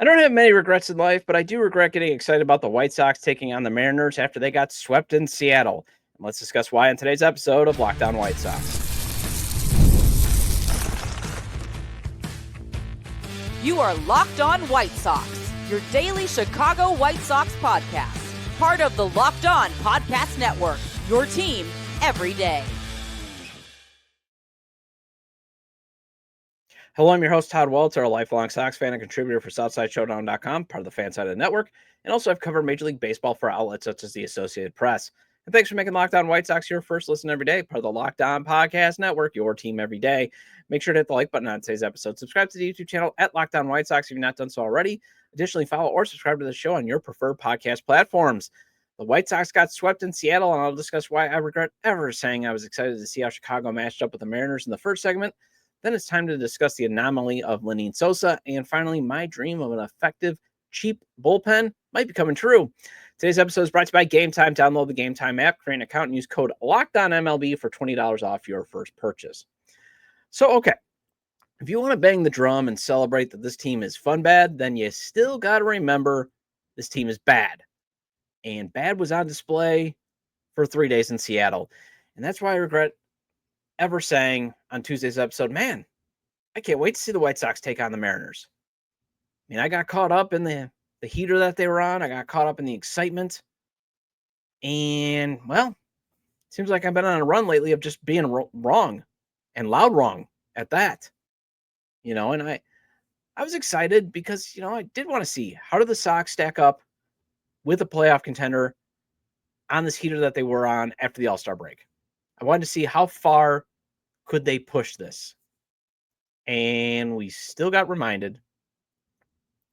I don't have many regrets in life, but I do regret getting excited about the White Sox taking on the Mariners after they got swept in Seattle. And let's discuss why in today's episode of Locked On White Sox. You are Locked On White Sox, your daily Chicago White Sox podcast. Part of the Locked On Podcast Network, your team every day. Hello, I'm your host, Todd Welter, a lifelong Sox fan and contributor for SouthsideShowdown.com, part of the Fan Side of the Network, and also I've covered Major League Baseball for outlets such as the Associated Press. And thanks for making Locked On White Sox your first listen every day, part of the Locked On Podcast Network, your team every day. Make sure to hit the like button on today's episode. Subscribe to the YouTube channel at Locked On White Sox if you've not done so already. Additionally, follow or subscribe to the show on your preferred podcast platforms. The White Sox got swept in Seattle, and I'll discuss why I regret ever saying I was excited to see how Chicago matched up with the Mariners in the first segment. Then it's time to discuss the anomaly of Lenyn Sosa. And finally, my dream of an effective, cheap bullpen might be coming true. Today's episode is brought to you by Gametime. Download the Gametime app, create an account, and use code LOCKEDONMLB for $20 off your first purchase. So, okay, if you want to bang the drum and celebrate that this team is fun bad, then you still got to remember this team is bad. And bad was on display for 3 days in Seattle. And that's why I regret ever saying on Tuesday's episode, man, I can't wait to see the White Sox take on the Mariners. I mean, I got caught up in the heater that they were on. I got caught up in the excitement. And, well, it seems like I've been on a run lately of just being wrong and loud wrong at that. And I was excited because, I did want to see how did the Sox stack up with a playoff contender on this heater that they were on after the All-Star break. I wanted to see how far could they push this. And we still got reminded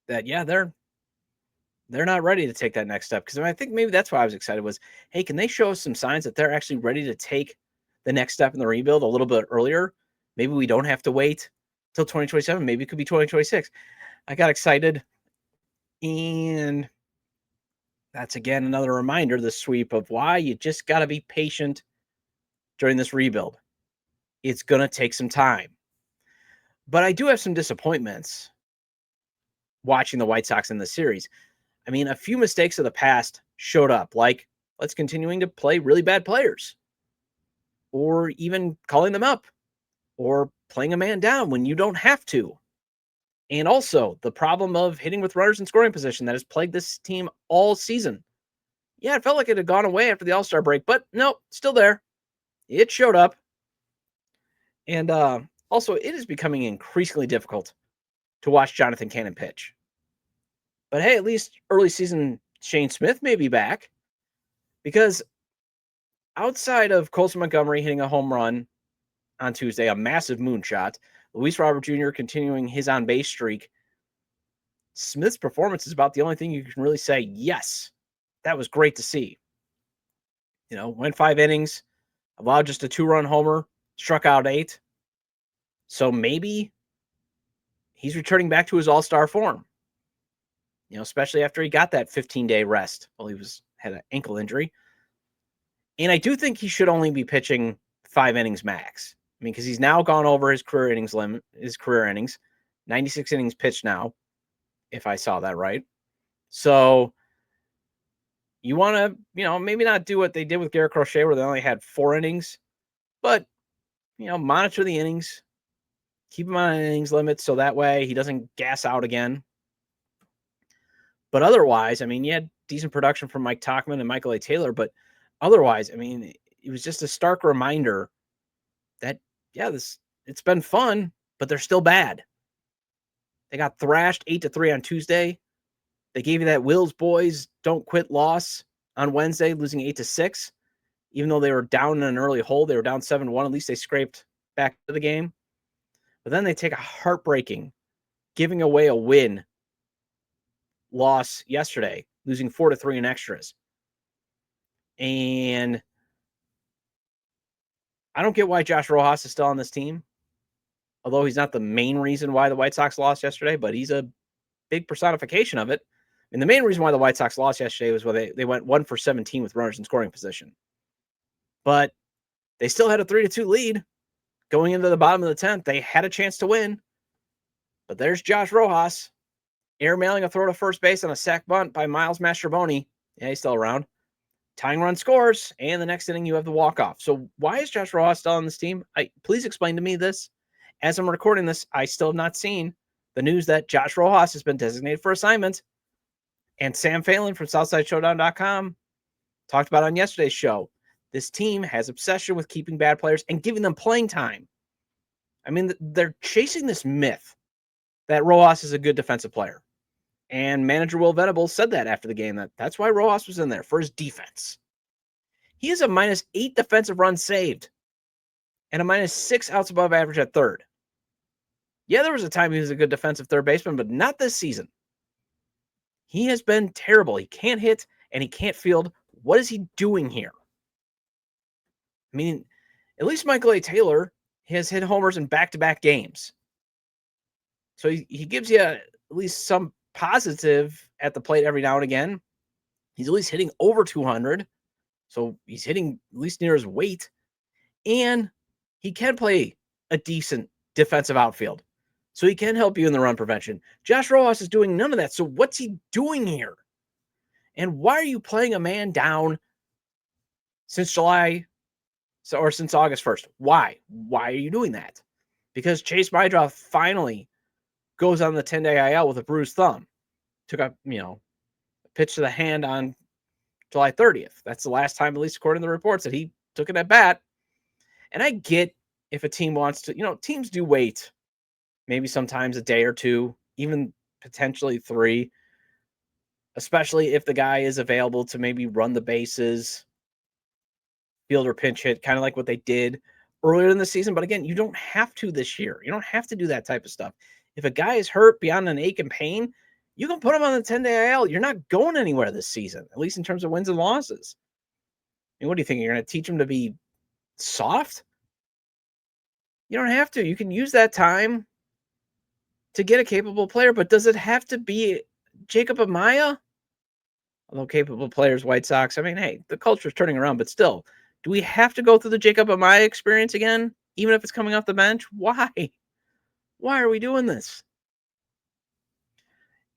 that, yeah, they're not ready to take that next step. Because I think maybe that's why I was excited was, hey, can they show us some signs that they're actually ready to take the next step in the rebuild a little bit earlier? Maybe we don't have to wait till 2027. Maybe it could be 2026. I got excited. And that's, again, another reminder, the sweep of why you just got to be patient during this rebuild. It's going to take some time. But I do have some disappointments watching the White Sox in the series. I mean, a few mistakes of the past showed up, like let's continuing to play really bad players, or even calling them up, or playing a man down when you don't have to. And also the problem of hitting with runners in scoring position that has plagued this team all season. Yeah, it felt like it had gone away after the All-Star break, but no, still there. It showed up. And also, it is becoming increasingly difficult to watch Jonathan Cannon pitch. But hey, at least early season Shane Smith may be back, because outside of Colson Montgomery hitting a home run on Tuesday, a massive moonshot, Luis Robert Jr. continuing his on-base streak, Smith's performance is about the only thing you can really say, yes, that was great to see. Went 5 innings, allowed just a 2-run homer, struck out 8. So maybe he's returning back to his all-star form, especially after he got that 15-day rest while he had an ankle injury. And I do think he should only be pitching 5 innings max. I mean, because he's now gone over his career innings limit, 96 innings pitched now, if I saw that right. So you want to, maybe not do what they did with Garrett Crochet where they only had 4 innings, but, monitor the innings, keep him on an innings limit so that way he doesn't gas out again. But otherwise, I mean, you had decent production from Mike Tauchman and Michael A. Taylor, but otherwise, I mean, it was just a stark reminder that, yeah, it's been fun, but they're still bad. They got thrashed 8-3 on Tuesday. They gave you that Will's boys don't quit loss on Wednesday, losing 8-6. Even though they were down in an early hole, they were down 7-1. At least they scraped back to the game. But then they take a heartbreaking, giving away a win loss yesterday, losing 4-3 in extras. And I don't get why Josh Rojas is still on this team, although he's not the main reason why the White Sox lost yesterday, but he's a big personification of it. And the main reason why the White Sox lost yesterday was when they went 1 for 17 with runners in scoring position. But they still had a 3-2 lead going into the bottom of the 10th. They had a chance to win. But there's Josh Rojas Airmailing a throw to first base on a sac bunt by Miles Mastrobuoni. Yeah, he's still around. Tying run scores, and the next inning you have the walk-off. So why is Josh Rojas still on this team? Please explain to me this. As I'm recording this, I still have not seen the news that Josh Rojas has been designated for assignment. And Sam Phelan from SouthsideShowdown.com talked about on yesterday's show. This team has obsession with keeping bad players and giving them playing time. I mean, they're chasing this myth that Rojas is a good defensive player. And manager Will Venables said that after the game, that's why Rojas was in there, for his defense. He has a -8 defensive runs saved and a -6 outs above average at third. Yeah, there was a time he was a good defensive third baseman, but not this season. He has been terrible. He can't hit and he can't field. What is he doing here? I mean, at least Michael A. Taylor has hit homers in back-to-back games. So he gives you at least some positive at the plate every now and again. He's at least hitting over 200. So he's hitting at least near his weight. And he can play a decent defensive outfield. So he can help you in the run prevention. Josh Rojas is doing none of that. So what's he doing here? And why are you playing a man down since July or since August 1st? Why? Why are you doing that? Because Chase Mydroth finally goes on the 10-day IL with a bruised thumb. Took a pitch to the hand on July 30th. That's the last time, at least according to the reports, that he took it at bat. And I get if a team wants to, teams do wait maybe sometimes a day or two, even potentially 3, especially if the guy is available to maybe run the bases, field or pinch hit, kind of like what they did earlier in the season. But again, you don't have to this year. You don't have to do that type of stuff. If a guy is hurt beyond an ache and pain, you can put him on the 10-day IL. You're not going anywhere this season, at least in terms of wins and losses. I mean, what do you think? You're going to teach him to be soft? You don't have to. You can use that time to get a capable player, but does it have to be Jacob Amaya? Although capable players, White Sox, I mean, hey, the culture is turning around, but still, do we have to go through the Jacob Amaya experience again, even if it's coming off the bench? Why? Why are we doing this?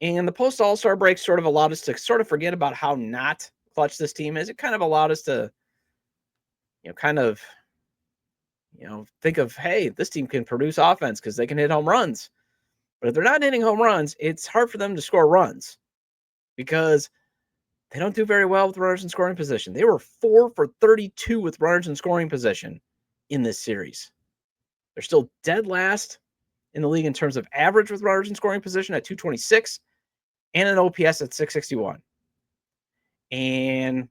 And the post-All-Star break sort of allowed us to sort of forget about how not clutch this team is. It kind of allowed us to, think of, hey, this team can produce offense because they can hit home runs. But if they're not hitting home runs, it's hard for them to score runs because they don't do very well with runners in scoring position. They were 4 for 32 with runners in scoring position in this series. They're still dead last in the league in terms of average with runners in scoring position at 226 and an OPS at 661. And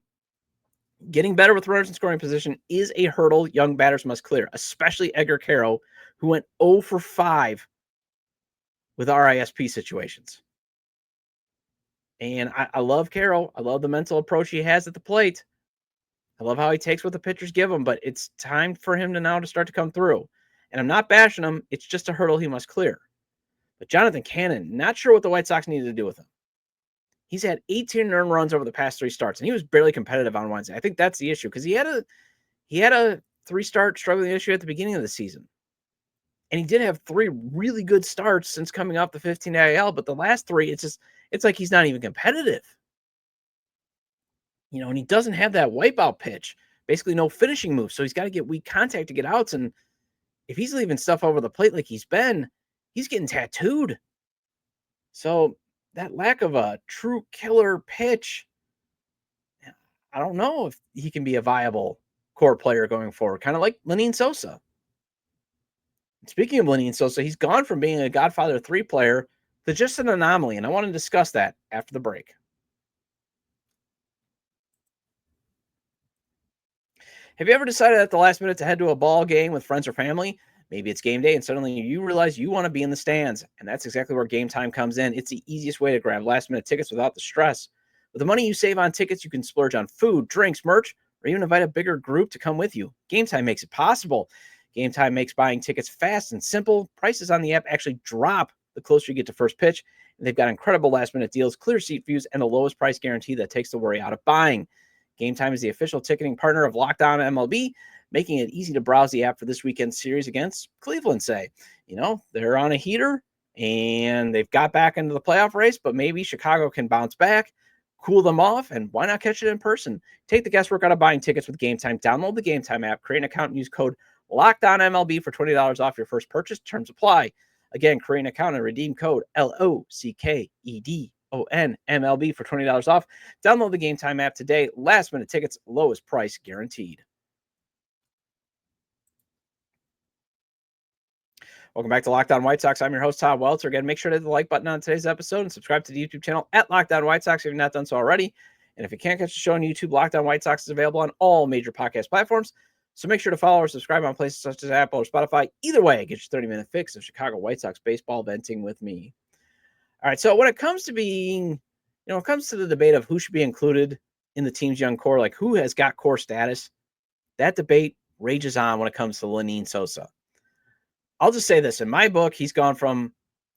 getting better with runners in scoring position is a hurdle young batters must clear, especially Edgar Caro, who went 0 for 5 with RISP situations. And I love Caro. I love the mental approach he has at the plate. I love how he takes what the pitchers give him, but it's time for him to start to come through. And I'm not bashing him. It's just a hurdle he must clear. But Jonathan Cannon, not sure what the White Sox needed to do with him. He's had 18 earned runs over the past 3 starts, and he was barely competitive on Wednesday. I think that's the issue because he had a 3-start struggling issue at the beginning of the season. And he did have 3 really good starts since coming off the 15-day IL, but the last 3, it's like he's not even competitive. And he doesn't have that wipeout pitch, basically no finishing move. So he's got to get weak contact to get outs. And if he's leaving stuff over the plate like he's getting tattooed. So that lack of a true killer pitch, I don't know if he can be a viable core player going forward, kind of like Lenyn Sosa. Speaking of Lenyn Sosa, he's gone from being a Godfather 3 player to just an anomaly, and I want to discuss that after the break. Have you ever decided at the last minute to head to a ball game with friends or family? Maybe it's game day and suddenly you realize you want to be in the stands, and that's exactly where Gametime comes in. It's the easiest way to grab last-minute tickets without the stress. With the money you save on tickets, you can splurge on food, drinks, merch, or even invite a bigger group to come with you. Gametime makes it possible. Gametime makes buying tickets fast and simple. Prices on the app actually drop the closer you get to first pitch, and they've got incredible last-minute deals, clear seat views, and the lowest price guarantee that takes the worry out of buying. Gametime is the official ticketing partner of Locked On MLB, making it easy to browse the app for this weekend's series against Cleveland, say. They're on a heater, And they've got back into the playoff race, but maybe Chicago can bounce back, cool them off, and why not catch it in person? Take the guesswork out of buying tickets with Gametime. Download the Gametime app, create an account, and use code LOCKEDONMLB for $20 off your first purchase. Terms apply. Again, create an account and redeem code LOCKEDONMLB for $20 off. Download the Gametime app today. Last minute tickets, lowest price guaranteed. Welcome back to Locked On White Sox. I'm your host, Todd Welter. Again, make sure to hit the like button on today's episode and subscribe to the YouTube channel at Locked On White Sox if you've not done so already. And if you can't catch the show on YouTube, Locked On White Sox is available on all major podcast platforms. So make sure to follow or subscribe on places such as Apple or Spotify. Either way, get your 30-minute fix of Chicago White Sox baseball venting with me. All right, so when it comes to when it comes to the debate of who should be included in the team's young core, like who has got core status, that debate rages on when it comes to Lenyn Sosa. I'll just say this. In my book, he's gone from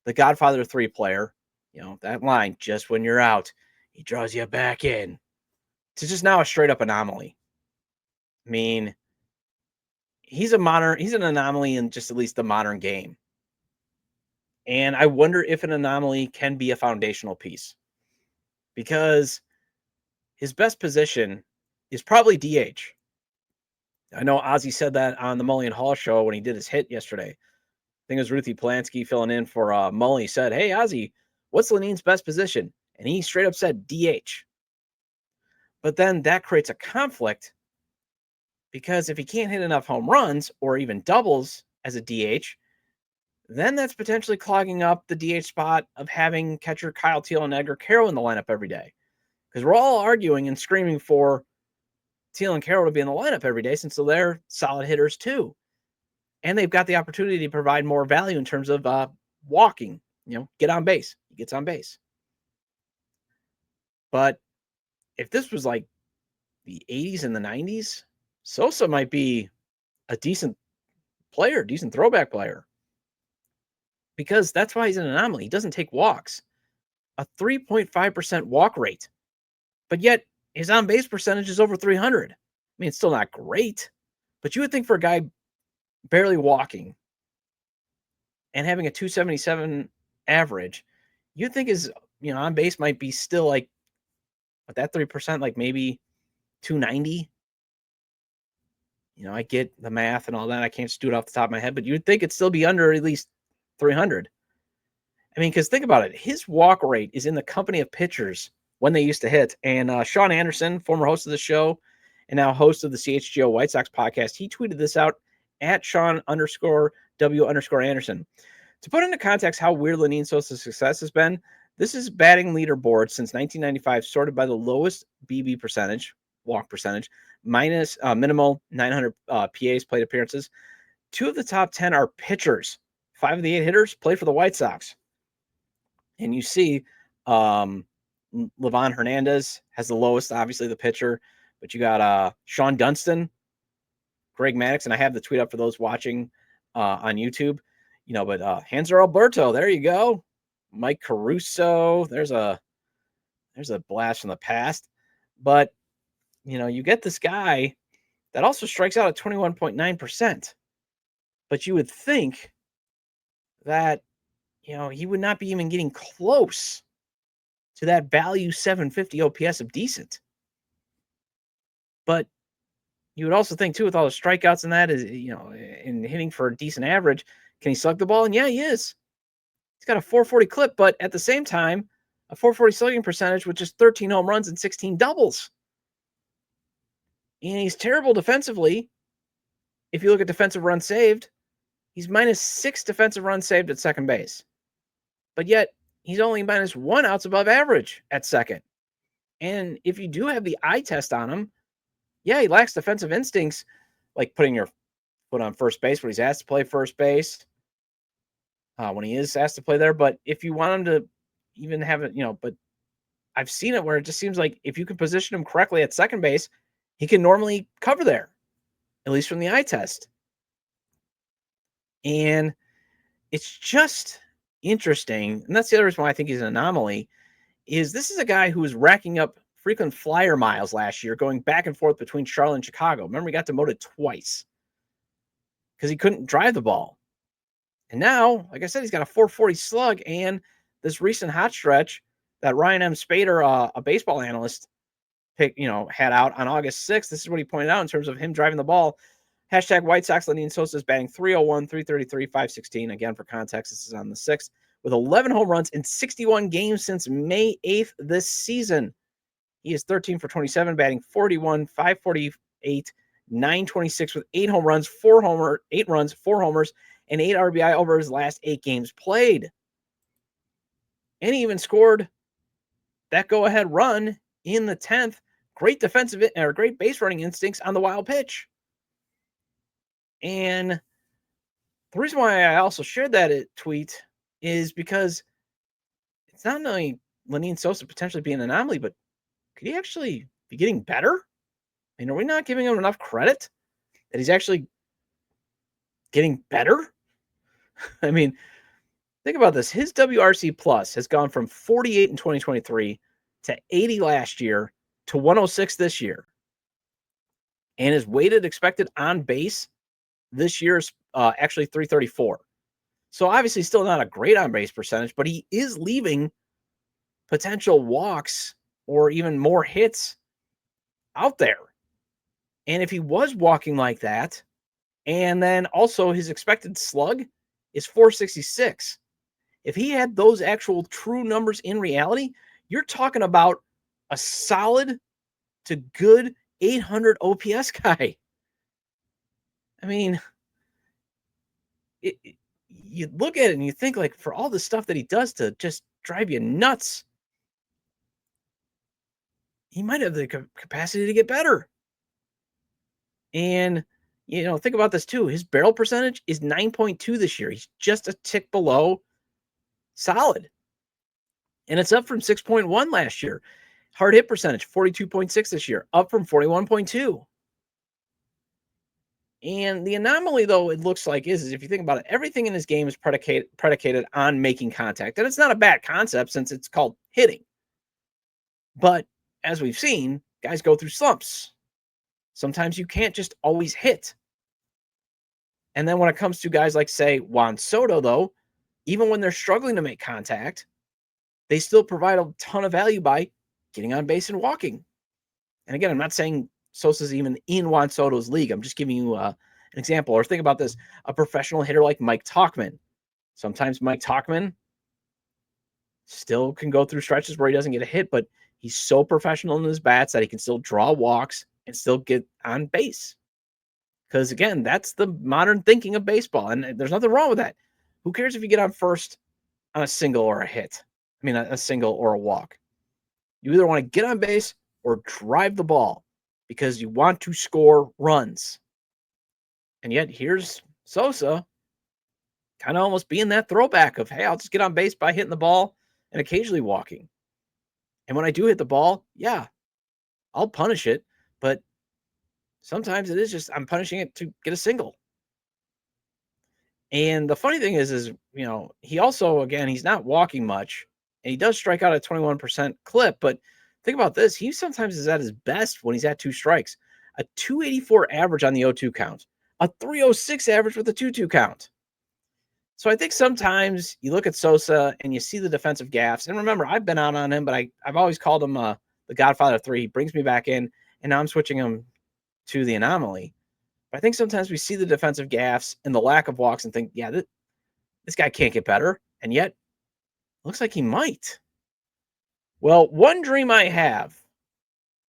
the Godfather 3 player, that line, just when you're out, he draws you back in, to just now a straight-up anomaly. I mean, he's an anomaly in just at least the modern game. And I wonder if an anomaly can be a foundational piece. Because his best position is probably DH. I know Ozzy said that on the Mully and Hall show when he did his hit yesterday. I think it was Ruthie Polanski filling in for Mully. Said, "Hey, Ozzy, what's Lenyn's best position?" And he straight up said DH. But then that creates a conflict because if he can't hit enough home runs or even doubles as a DH, then that's potentially clogging up the DH spot of having catcher Kyle Teel and Edgar Carroll in the lineup every day. Because we're all arguing and screaming for Teel and Carroll to be in the lineup every day since they're solid hitters too. And they've got the opportunity to provide more value in terms of walking, get on base. He gets on base. But if this was like the 80s and the 90s, Sosa might be a decent player, decent throwback player. Because that's why he's an anomaly. He doesn't take walks. A 3.5% walk rate. But yet his on-base percentage is over 300. I mean, it's still not great. But you would think for a guy barely walking and having a 277 average, you'd think his on base might be still like with that 3%, like maybe 290. I get the math and all that. I can't just do it off the top of my head, but you'd think it'd still be under at least 300. I mean, because think about it. His walk rate is in the company of pitchers when they used to hit. And Sean Anderson, former host of the show and now host of the CHGO White Sox podcast, he tweeted this out at Sean_W_Anderson. To put into context how weird Lenyn Sosa's success has been, this is batting leaderboard since 1995, sorted by the lowest BB percentage, walk percentage, minus minimal 900 PAs, plate appearances. 2 of the top 10 are pitchers. 5 of the 8 hitters play for the White Sox. And you see Livan Hernandez has the lowest, obviously the pitcher, but you got Sean Dunston, Greg Maddux, and I have the tweet up for those watching on YouTube, but Hanser Alberto, there you go. Mike Caruso, there's a blast from the past. But, you get this guy that also strikes out at 21.9%. But you would think that, he would not be even getting close to that value 750 OPS of decent. But you would also think, too, with all the strikeouts and that, is in hitting for a decent average, can he slug the ball? And yeah, he is. He's got a 440 clip, but at the same time, a 440 slugging percentage with just 13 home runs and 16 doubles. And he's terrible defensively. If you look at defensive runs saved, he's minus 6 defensive runs saved at second base. But yet, he's only minus 1 outs above average at second. And if you do have the eye test on him, yeah, he lacks defensive instincts, like putting your foot on first base when he's asked to play first base, when he is asked to play there. But if you want him to even have it, but I've seen it where it just seems like if you can position him correctly at second base, he can normally cover there, at least from the eye test. And it's just interesting. And that's the other reason why I think he's an anomaly, is this is a guy who was racking up frequent flyer miles last year, going back and forth between Charlotte and Chicago. Remember, he got demoted twice because he couldn't drive the ball. And now, like I said, he's got a 440 slug, and this recent hot stretch that Ryan M. Spader, a baseball analyst, had out on August 6th. This is what he pointed out in terms of him driving the ball. Hashtag White Sox, Lenyn Sosa is batting 301, 333, 516. Again, for context, this is on the 6th, with 11 home runs in 61 games since May 8th this season. He is 13 for 27, batting 41, 548, 926 with 8 home runs, 8 runs, 4 homers, and 8 RBI over his last 8 games played. And he even scored that go-ahead run in the 10th. Great defensive or great base running instincts on the wild pitch. And the reason why I also shared that tweet is because it's not only Lenyn Sosa potentially being an anomaly, but could he actually be getting better? I mean, are we not giving him enough credit that he's actually getting better? I mean, think about this. His WRC plus has gone from 48 in 2023 to 80 last year to 106 this year. And his weighted expected on base this year is actually 334. So obviously still not a great on base percentage, but he is leaving potential walks or even more hits out there. And if he was walking like that, and then also his expected slug is 466. If he had those actual true numbers in reality, you're talking about a solid to good 800 OPS guy. I mean, you look at it and you think, like, for all the stuff that he does to just drive you nuts, he might have the capacity to get better. And, think about this too. His barrel percentage is 9.2 this year. He's just a tick below solid. And it's up from 6.1 last year. Hard hit percentage, 42.6 this year, up from 41.2. And the anomaly, though, it looks like is if you think about it, everything in his game is predicated on making contact. And it's not a bad concept since it's called hitting. But as we've seen, guys go through slumps. Sometimes you can't just always hit. And then when it comes to guys like, say, Juan Soto, though, even when they're struggling to make contact, they still provide a ton of value by getting on base and walking. And again, I'm not saying Sosa's even in Juan Soto's league. I'm just giving you an example. Or think about this, a professional hitter like Mike Tauchman. Sometimes Mike Tauchman still can go through stretches where he doesn't get a hit, but he's so professional in his bats that he can still draw walks and still get on base. Because again, that's the modern thinking of baseball. And there's nothing wrong with that. Who cares if you get on first on a single or a hit? I mean, a single or a walk. You either want to get on base or drive the ball because you want to score runs. And yet here's Sosa kind of almost being that throwback of, hey, I'll just get on base by hitting the ball and occasionally walking. And when I do hit the ball, yeah, I'll punish it. But sometimes it is just I'm punishing it to get a single. And the funny thing is, he also, again, he's not walking much. And he does strike out at 21% clip. But think about this. He sometimes is at his best when he's at 2 strikes. A 284 average on the 0-2 count. A 306 average with a 2-2 count. So I think sometimes you look at Sosa and you see the defensive gaffes. And remember, I've been out on him, but I've always called him the Godfather 3. He brings me back in. And now I'm switching him to the anomaly. But I think sometimes we see the defensive gaffes and the lack of walks and think, yeah, this guy can't get better. And yet, looks like he might. Well, one dream I have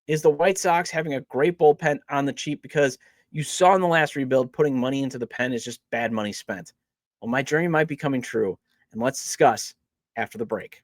is the White Sox having a great bullpen on the cheap, because you saw in the last rebuild, putting money into the pen is just bad money spent. Well, my dream might be coming true, and let's discuss after the break.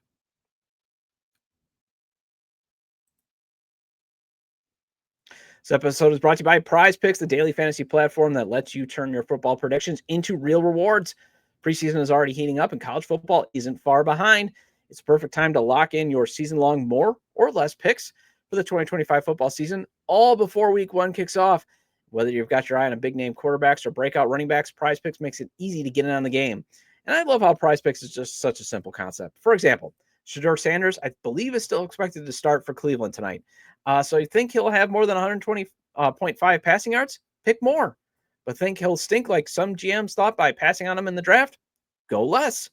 This episode is brought to you by PrizePicks, the daily fantasy platform that lets you turn your football predictions into real rewards. Preseason is already heating up, and college football isn't far behind. It's a perfect time to lock in your season-long more or less picks for the 2025 football season, all before Week 1 kicks off. Whether you've got your eye on a big-name quarterbacks or breakout running backs, PrizePicks makes it easy to get in on the game. And I love how PrizePicks is just such a simple concept. For example, Shedeur Sanders, I believe, is still expected to start for Cleveland tonight. So you think he'll have more than 120.5 passing yards? Pick more. But think he'll stink like some GMs thought by passing on him in the draft? go less.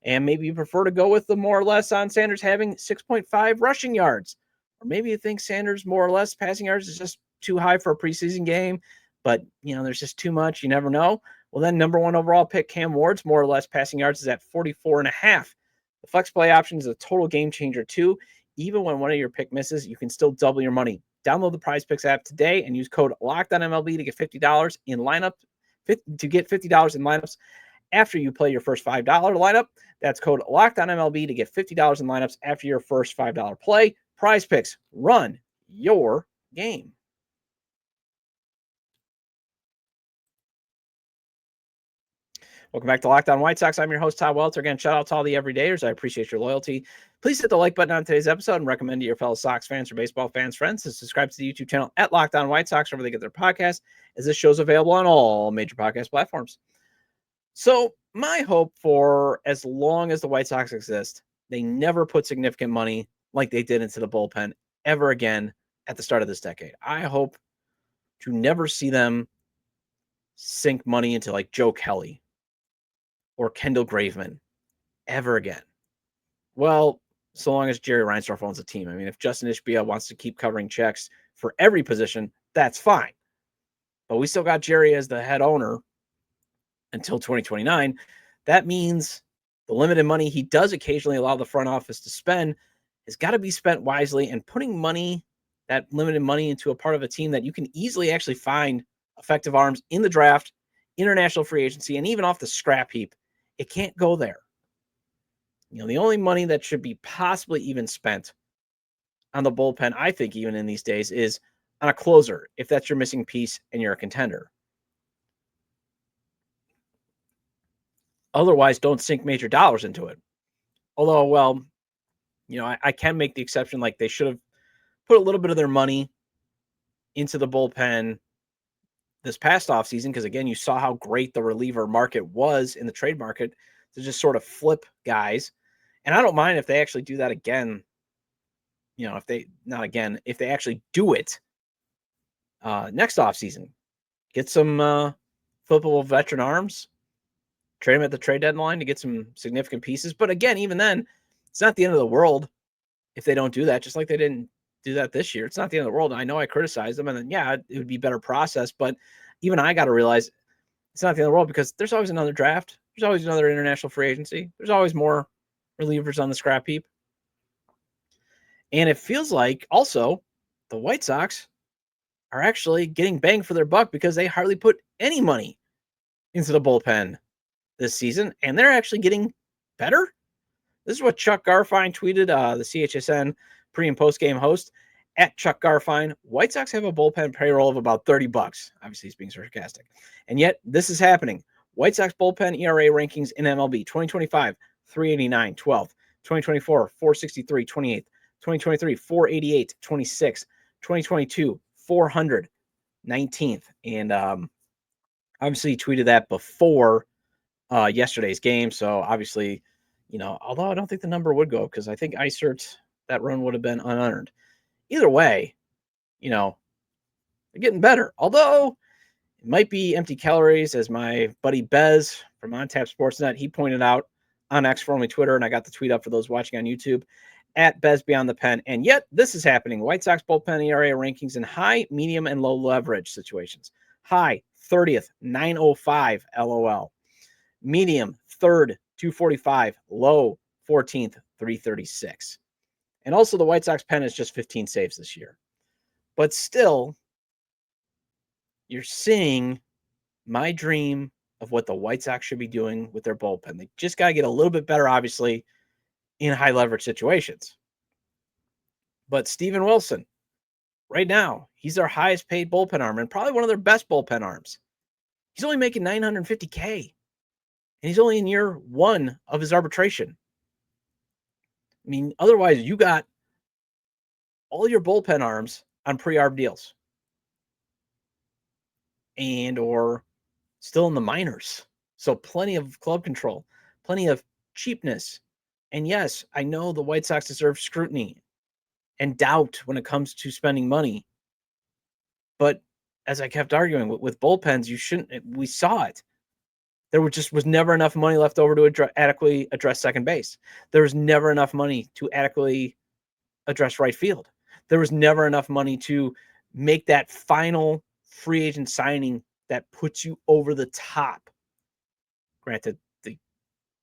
And maybe you prefer to go with the more or less on Sanders having 6.5 rushing yards. Or maybe you think Sanders more or less passing yards is just too high for a preseason game, but there's just too much. You never know. Well, then number 1 overall pick Cam Ward's more or less passing yards is at 44.5. The flex play option is a total game changer too. Even when one of your pick misses, you can still double your money. Download the PrizePicks app today and use code LOCKEDONMLB to get $50 in lineups after you play your first $5 lineup. That's code LOCKEDONMLB to get $50 in lineups after your first $5 play. PrizePicks, run your game. Welcome back to Locked On White Sox. I'm your host, Todd Welter. Again, shout out to all the everydayers. I appreciate your loyalty. Please hit the like button on today's episode and recommend to your fellow Sox fans or baseball fans, friends, to subscribe to the YouTube channel at Locked On White Sox wherever they get their podcast, as this show is available on all major podcast platforms. So my hope for as long as the White Sox exist, they never put significant money like they did into the bullpen ever again at the start of this decade. I hope to never see them sink money into like Joe Kelly or Kendall Graveman ever again. Well, so long as Jerry Reinsdorf owns a team. I mean, if Justin Ishbia wants to keep covering checks for every position, that's fine. But we still got Jerry as the head owner until 2029. That means the limited money he does occasionally allow the front office to spend has got to be spent wisely, and putting money, that limited money, into a part of a team that you can easily actually find effective arms in the draft, international free agency, and even off the scrap heap. It can't go there. The only money that should be possibly even spent on the bullpen, I think, even in these days, is on a closer, if that's your missing piece and you're a contender. Otherwise, don't sink major dollars into it. Although, well, I can make the exception, like they should have put a little bit of their money into the bullpen this past offseason, because again, you saw how great the reliever market was in the trade market to just sort of flip guys. And I don't mind if they actually do that again. If they actually do it next offseason, get some flippable veteran arms, trade them at the trade deadline to get some significant pieces. But again, even then, it's not the end of the world if they don't do that, just like they didn't do that this year. It's not the end of the world. I know I criticize them, and then, yeah, it would be better process. But even I got to realize it's not the end of the world, because there's always another draft. There's always another international free agency. There's always more relievers on the scrap heap. And it feels like also the White Sox are actually getting bang for their buck, because they hardly put any money into the bullpen this season, and they're actually getting better. This is what Chuck Garfien tweeted, the CHSN pre- and post-game host, at Chuck Garfien. White Sox have a bullpen payroll of about $30. Obviously, he's being sarcastic. And yet, this is happening. White Sox bullpen ERA rankings in MLB, 2025, 389, 12th. 2024, 463, 28th. 2023, 488, 26th. 2022, 400, 19th. And obviously, he tweeted that before yesterday's game. So obviously, although I don't think the number would go, because I think Isert, that run would have been unearned. Either way, they're getting better. Although it might be empty calories, as my buddy Bez from OnTap Sportsnet, he pointed out on X, formerly Twitter, and I got the tweet up for those watching on YouTube, at Bez Beyond the Pen. And yet, this is happening. White Sox bullpen ERA rankings in high, medium, and low leverage situations. High, 30th, 905, LOL. Medium, 3rd, 245. Low, 14th, 336. And also, the White Sox pen is just 15 saves this year. But still, you're seeing my dream of what the White Sox should be doing with their bullpen. They just got to get a little bit better, obviously, in high leverage situations. But Steven Wilson, right now, he's their highest paid bullpen arm and probably one of their best bullpen arms. He's only making $950K, and he's only in year 1 of his arbitration. I mean, otherwise, you got all your bullpen arms on pre-arb deals and or still in the minors. So plenty of club control, plenty of cheapness. And yes, I know the White Sox deserve scrutiny and doubt when it comes to spending money. But as I kept arguing with bullpens, we saw it. There just was never enough money left over to adequately address second base. There was never enough money to adequately address right field. There was never enough money to make that final free agent signing that puts you over the top. Granted, the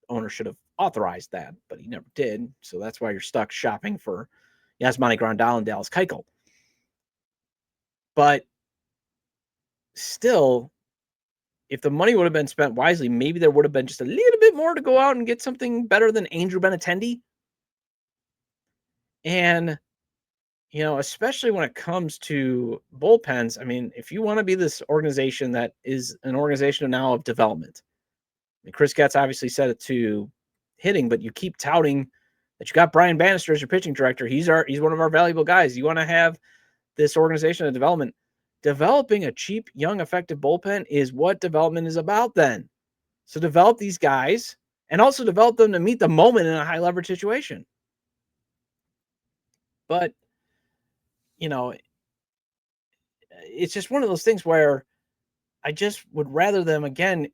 owner should have authorized that, but he never did. So that's why you're stuck shopping for Yasmani Grandal and Dallas Keuchel. But still, if the money would have been spent wisely, maybe there would have been just a little bit more to go out and get something better than Andrew Benintendi. And, especially when it comes to bullpens, I mean, if you want to be this organization that is an organization now of development, I mean, Chris Getz obviously said it to hitting, but you keep touting that you got Brian Bannister as your pitching director. He's one of our valuable guys. You want to have this organization of development. Developing a cheap, young, effective bullpen is what development is about then. So develop these guys and also develop them to meet the moment in a high leverage situation. But, it's just one of those things where I just would rather them, again,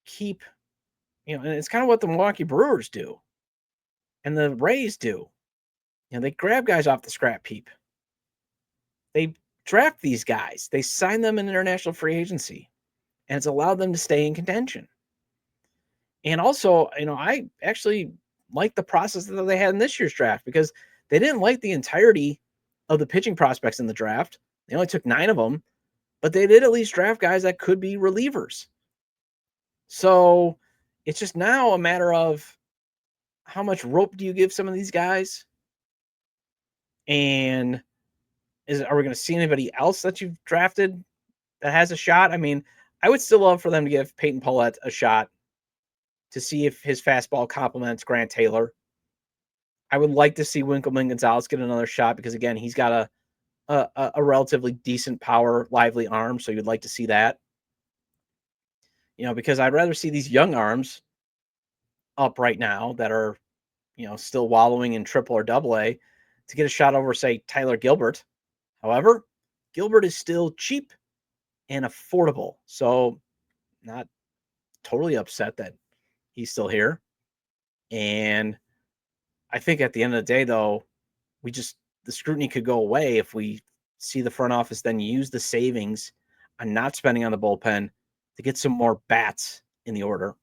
keep, and it's kind of what the Milwaukee Brewers do and the Rays do. They grab guys off the scrap heap. They draft these guys. They sign them in international free agency, and it's allowed them to stay in contention. And also, I actually like the process that they had in this year's draft because they didn't like the entirety of the pitching prospects in the draft. They only took 9 of them, but they did at least draft guys that could be relievers. So it's just now a matter of how much rope do you give some of these guys? And are we going to see anybody else that you've drafted that has a shot? I mean, I would still love for them to give Peyton Paulette a shot to see if his fastball complements Grant Taylor. I would like to see Winkelman Gonzalez get another shot because, again, he's got a relatively decent power, lively arm, so you'd like to see that. Because I'd rather see these young arms up right now that are, still wallowing in triple or double A to get a shot over, say, Tyler Gilbert. However, Gilbert is still cheap and affordable, so not totally upset that he's still here. And I think at the end of the day, though, the scrutiny could go away if we see the front office then use the savings on not spending on the bullpen to get some more bats in the order.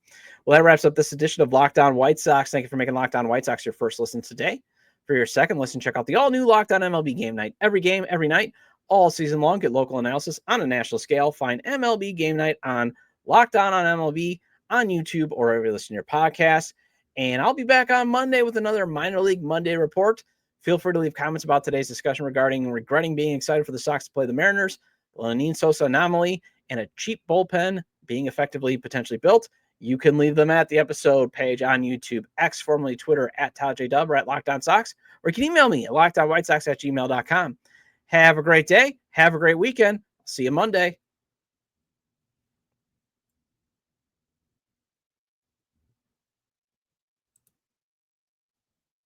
Well, that wraps up this edition of Locked On White Sox. Thank you for making Locked On White Sox your first listen today. For your second listen, check out the all-new Locked On MLB Game Night. Every game, every night, all season long. Get local analysis on a national scale. Find MLB Game Night on Locked On MLB on YouTube or wherever you listen to your podcast. And I'll be back on Monday with another Minor League Monday report. Feel free to leave comments about today's discussion regarding regretting being excited for the Sox to play the Mariners, the Lenyn Sosa anomaly, and a cheap bullpen being effectively potentially built. You can leave them at the episode page on YouTube, X, formerly Twitter, at ToddJW or at Locked On Sox, or you can email me at LockedOnWhiteSox@gmail.com. Have a great day. Have a great weekend. See you Monday.